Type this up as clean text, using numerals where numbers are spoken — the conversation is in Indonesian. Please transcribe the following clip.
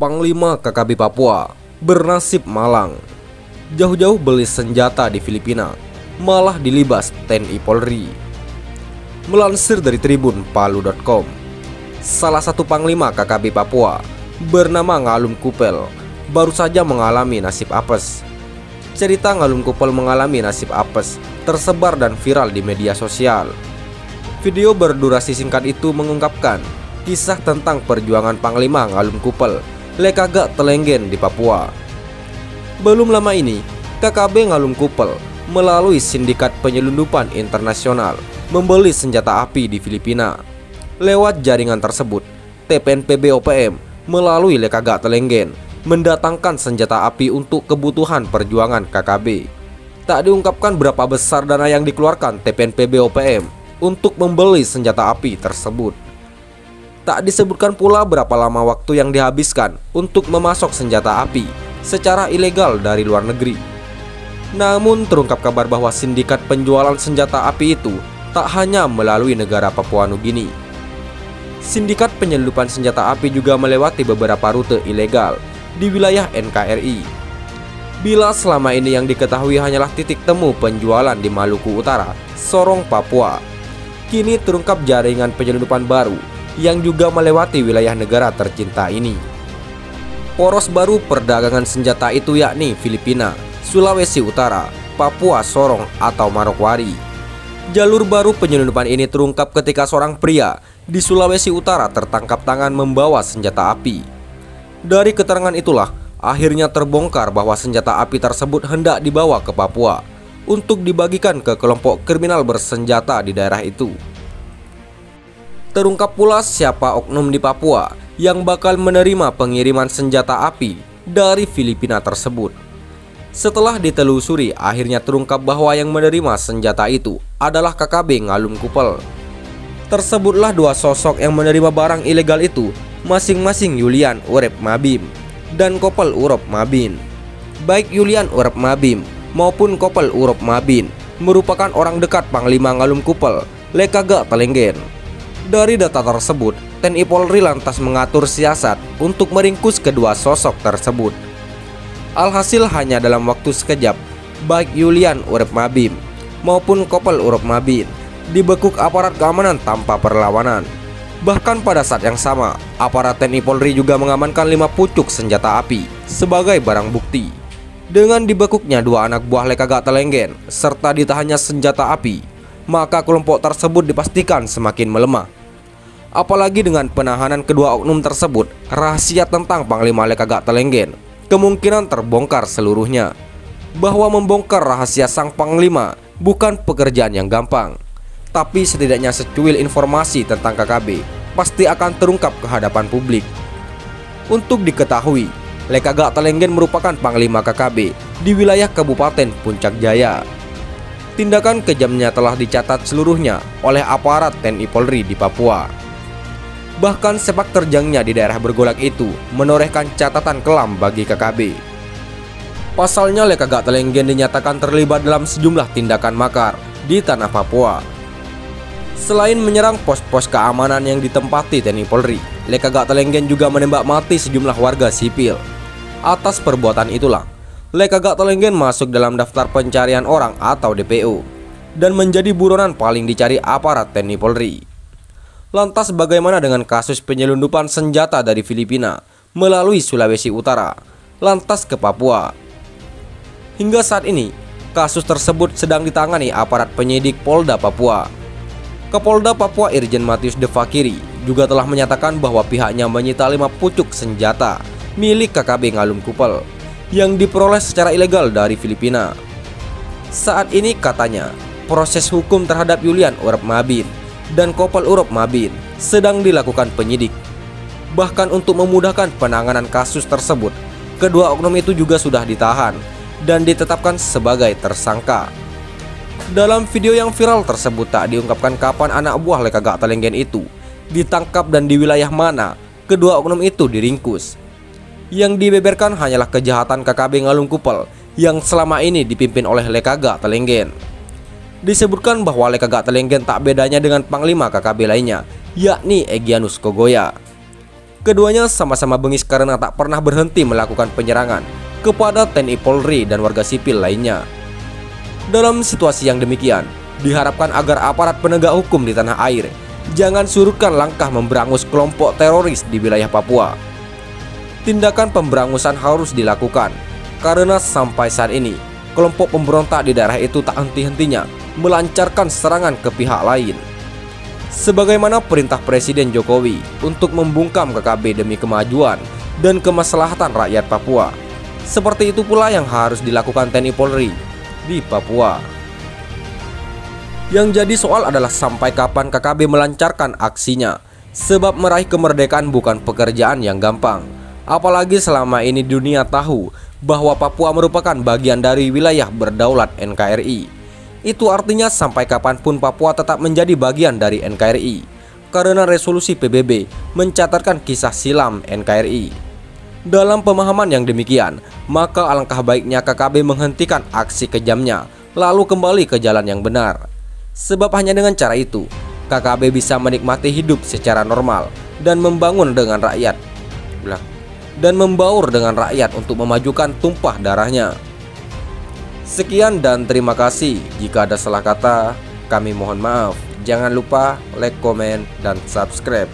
Panglima KKB Papua bernasib malang. Jauh-jauh beli senjata di Filipina, malah dilibas TNI Polri. Melansir dari Tribun Palu.com, salah satu Panglima KKB Papua bernama Ngalum Kupel baru saja mengalami nasib apes. Cerita Ngalum Kupel mengalami nasib apes tersebar dan viral di media sosial. Video berdurasi singkat itu mengungkapkan kisah tentang perjuangan Panglima Ngalum Kupel Lekagak Telenggen di Papua. Belum lama ini, KKB Ngalum Kupel melalui sindikat penyelundupan internasional membeli senjata api di Filipina. Lewat jaringan tersebut, TPNP BOPM melalui Lekagak Telenggen mendatangkan senjata api untuk kebutuhan perjuangan KKB. Tak diungkapkan berapa besar dana yang dikeluarkan TPNP BOPM untuk membeli senjata api tersebut. Tak disebutkan pula berapa lama waktu yang dihabiskan untuk memasok senjata api secara ilegal dari luar negeri. Namun terungkap kabar bahwa sindikat penjualan senjata api itu tak hanya melalui negara Papua Nugini. Sindikat penyelundupan senjata api juga melewati beberapa rute ilegal di wilayah NKRI. Bila selama ini yang diketahui hanyalah titik temu penjualan di Maluku Utara, Sorong, Papua, kini terungkap jaringan penyelundupan baru yang juga melewati wilayah negara tercinta ini. Poros baru perdagangan senjata itu yakni Filipina, Sulawesi Utara, Papua, Sorong atau Manokwari. Jalur baru penyelundupan ini terungkap ketika seorang pria di Sulawesi Utara tertangkap tangan membawa senjata api. Dari keterangan itulah akhirnya terbongkar bahwa senjata api tersebut hendak dibawa ke Papua untuk dibagikan ke kelompok kriminal bersenjata di daerah itu. Terungkap pula siapa oknum di Papua yang bakal menerima pengiriman senjata api dari Filipina tersebut. Setelah ditelusuri, akhirnya terungkap bahwa yang menerima senjata itu adalah KKB Ngalum Kupel. Tersebutlah dua sosok yang menerima barang ilegal itu, masing-masing Yulian Urep Mabim dan Kopel Urop Mabin. Baik Yulian Urep Mabim maupun Kopel Urop Mabin merupakan orang dekat Panglima Ngalum Kupel Lekagak Telenggen. Dari data tersebut, TNI Polri lantas mengatur siasat untuk meringkus kedua sosok tersebut. Alhasil hanya dalam waktu sekejap, baik Yulian Urep Mabim maupun Kopel Urop Mabin dibekuk aparat keamanan tanpa perlawanan. Bahkan pada saat yang sama, aparat TNI Polri juga mengamankan 5 pucuk senjata api sebagai barang bukti. Dengan dibekuknya dua anak buah Lekagak Telenggen serta ditahannya senjata api, maka kelompok tersebut dipastikan semakin melemah. Apalagi dengan penahanan kedua oknum tersebut, rahasia tentang Panglima Lekagak Telenggen kemungkinan terbongkar seluruhnya. Bahwa membongkar rahasia sang Panglima bukan pekerjaan yang gampang, tapi setidaknya secuil informasi tentang KKB pasti akan terungkap ke hadapan publik. Untuk diketahui, Lekagak Telenggen merupakan Panglima KKB di wilayah Kabupaten Puncak Jaya. Tindakan kejamnya telah dicatat seluruhnya oleh aparat TNI Polri di Papua. Bahkan sepak terjangnya di daerah bergolak itu menorehkan catatan kelam bagi KKB. Pasalnya Lekagak Telenggen dinyatakan terlibat dalam sejumlah tindakan makar di tanah Papua. Selain menyerang pos-pos keamanan yang ditempati TNI Polri, Lekagak Telenggen juga menembak mati sejumlah warga sipil. Atas perbuatan itulah, Lekagak Telenggen masuk dalam daftar pencarian orang atau DPO dan menjadi buronan paling dicari aparat TNI Polri. Lantas bagaimana dengan kasus penyelundupan senjata dari Filipina melalui Sulawesi Utara, lantas ke Papua? Hingga saat ini, kasus tersebut sedang ditangani aparat penyidik Polda Papua. Kapolda Papua Irjen Matius De Fakiri juga telah menyatakan bahwa pihaknya menyita 5 pucuk senjata milik KKB Ngalum Kupel yang diperoleh secara ilegal dari Filipina. Saat ini katanya, proses hukum terhadap Yulian Urep Mabin dan Kopel Urop Mabin sedang dilakukan penyidik. Bahkan untuk memudahkan penanganan kasus tersebut, kedua oknum itu juga sudah ditahan dan ditetapkan sebagai tersangka. Dalam video yang viral tersebut tak diungkapkan kapan anak buah Lekagak Telenggen itu ditangkap dan di wilayah mana kedua oknum itu diringkus. Yang dibeberkan hanyalah kejahatan KKB Ngalum Kupel yang selama ini dipimpin oleh Lekagak Telenggen. Disebutkan bahwa Lekagak Telenggen tak bedanya dengan Panglima KKB lainnya, yakni Egyanus Kogoya. Keduanya sama-sama bengis karena tak pernah berhenti melakukan penyerangan kepada TNI Polri dan warga sipil lainnya. Dalam situasi yang demikian, diharapkan agar aparat penegak hukum di tanah air jangan surutkan langkah memberangus kelompok teroris di wilayah Papua. Tindakan pemberangusan harus dilakukan karena sampai saat ini kelompok pemberontak di daerah itu tak henti-hentinya melancarkan serangan ke pihak lain. Sebagaimana perintah Presiden Jokowi untuk membungkam KKB demi kemajuan dan kemaslahatan rakyat Papua, seperti itu pula yang harus dilakukan TNI Polri di Papua. Yang jadi soal adalah sampai kapan KKB melancarkan aksinya, sebab meraih kemerdekaan bukan pekerjaan yang gampang. Apalagi selama ini dunia tahu bahwa Papua merupakan bagian dari wilayah berdaulat NKRI. Itu artinya sampai kapanpun Papua tetap menjadi bagian dari NKRI, karena resolusi PBB mencatatkan kisah silam NKRI. Dalam pemahaman yang demikian, maka alangkah baiknya KKB menghentikan aksi kejamnya, lalu kembali ke jalan yang benar. Sebab hanya dengan cara itu, KKB bisa menikmati hidup secara normal dan membangun dengan rakyat, dan membaur dengan rakyat untuk memajukan tumpah darahnya. Sekian dan terima kasih. Jika ada salah kata, kami mohon maaf. Jangan lupa like, komen, dan subscribe.